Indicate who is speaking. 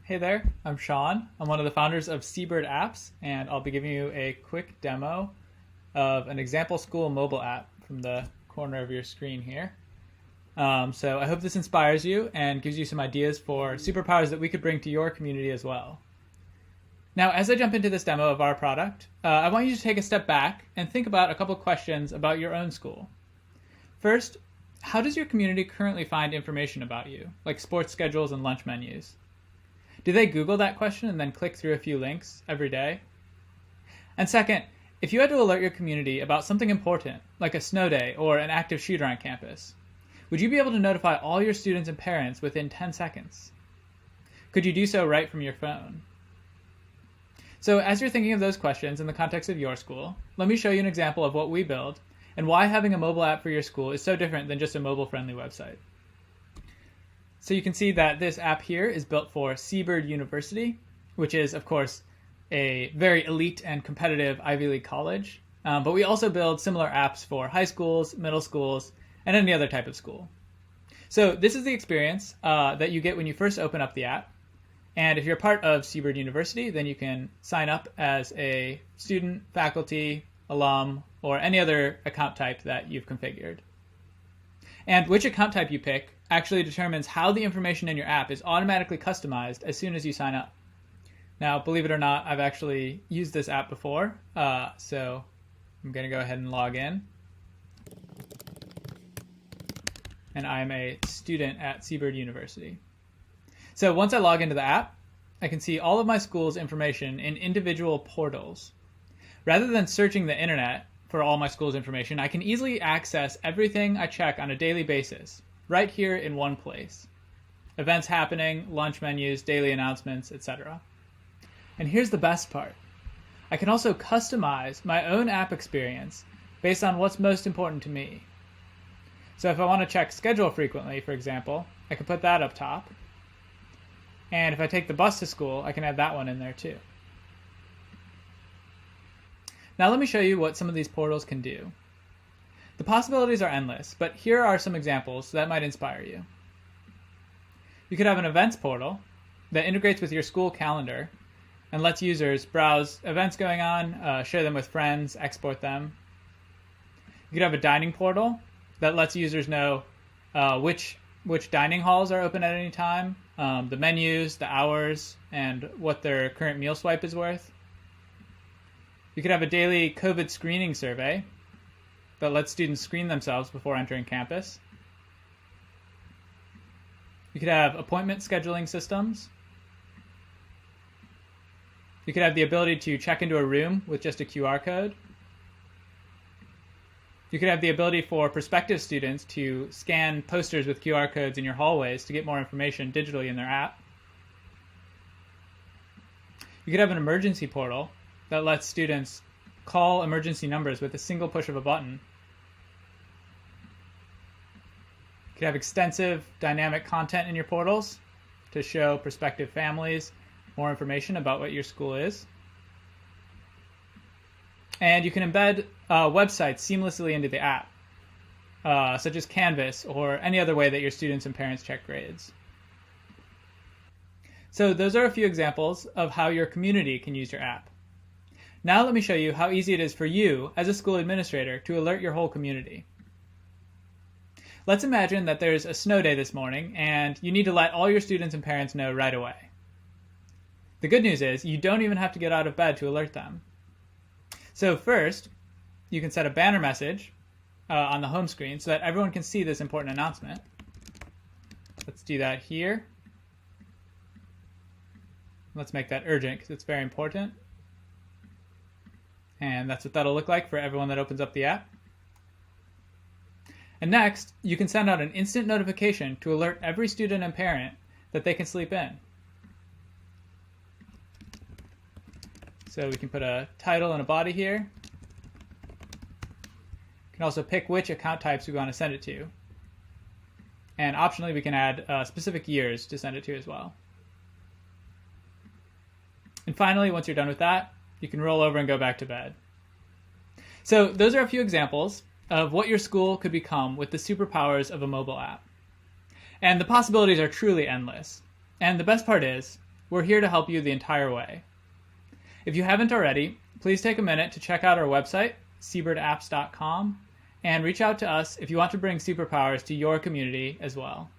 Speaker 1: Hey there, I'm Sean. I'm one of the founders of Seabird apps, and I'll be giving you a quick demo of an example school mobile app from the corner of your screen here. So I hope this inspires you and gives you some ideas for superpowers that we could bring to your community as well. Now, as I jump into this demo of our product, I want you to take a step back and think about a couple questions about your own school. First, how does your community currently find information about you, like sports schedules and lunch menus? Do they Google that question and then click through a few links every day? And second, if you had to alert your community about something important, like a snow day or an active shooter on campus, would you be able to notify all your students and parents within 10 seconds? Could you do so right from your phone? So as you're thinking of those questions in the context of your school, let me show you an example of what we build and why having a mobile app for your school is so different than just a mobile-friendly website. So you can see that this app here is built for Seabird University, which is, of course, a very elite and competitive Ivy League college. But we also build similar apps for high schools, middle schools, and any other type of school. So this is the experience that you get when you first open up the app. And if you're part of Seabird University, then you can sign up as a student, faculty, alum, or any other account type that you've configured. And which account type you pick actually determines how the information in your app is automatically customized as soon as you sign up. Now, believe it or not, I've actually used this app before, so I'm going to go ahead and log in. And I'm a student at Seabird University. So once I log into the app, I can see all of my school's information in individual portals. Rather than searching the internet for all my school's information, I can easily access everything I check on a daily basis, right here in one place. Events happening, lunch menus, daily announcements, etc. And here's the best part. I can also customize my own app experience based on what's most important to me. So if I want to check schedule frequently, for example, I can put that up top. And if I take the bus to school, I can add that one in there too. Now let me show you what some of these portals can do. The possibilities are endless, but here are some examples that might inspire you. You could have an events portal that integrates with your school calendar and lets users browse events going on, share them with friends, export them. You could have a dining portal that lets users know which dining halls are open at any time, the menus, the hours, and what their current meal swipe is worth. You could have a daily COVID screening survey that lets students screen themselves before entering campus. You could have appointment scheduling systems. You could have the ability to check into a room with just a QR code. You could have the ability for prospective students to scan posters with QR codes in your hallways to get more information digitally in their app. You could have an emergency portal that lets students call emergency numbers with a single push of a button. You could have extensive dynamic content in your portals to show prospective families more information about what your school is. And you can embed websites seamlessly into the app, such as Canvas or any other way that your students and parents check grades. So those are a few examples of how your community can use your app. Now let me show you how easy it is for you as a school administrator to alert your whole community. Let's imagine that there's a snow day this morning and you need to let all your students and parents know right away. The good news is you don't even have to get out of bed to alert them. So first, you can set a banner message on the home screen so that everyone can see this important announcement. Let's do that here. Let's make that urgent because it's very important. And that's what that'll look like for everyone that opens up the app. And next, you can send out an instant notification to alert every student and parent that they can sleep in. So we can put a title and a body here. We can also pick which account types we want to send it to. And optionally, we can add specific years to send it to as well. And finally, once you're done with that, you can roll over and go back to bed. So those are a few examples of what your school could become with the superpowers of a mobile app. And the possibilities are truly endless. And the best part is, we're here to help you the entire way. If you haven't already, please take a minute to check out our website, seabirdapps.com, and reach out to us if you want to bring superpowers to your community as well.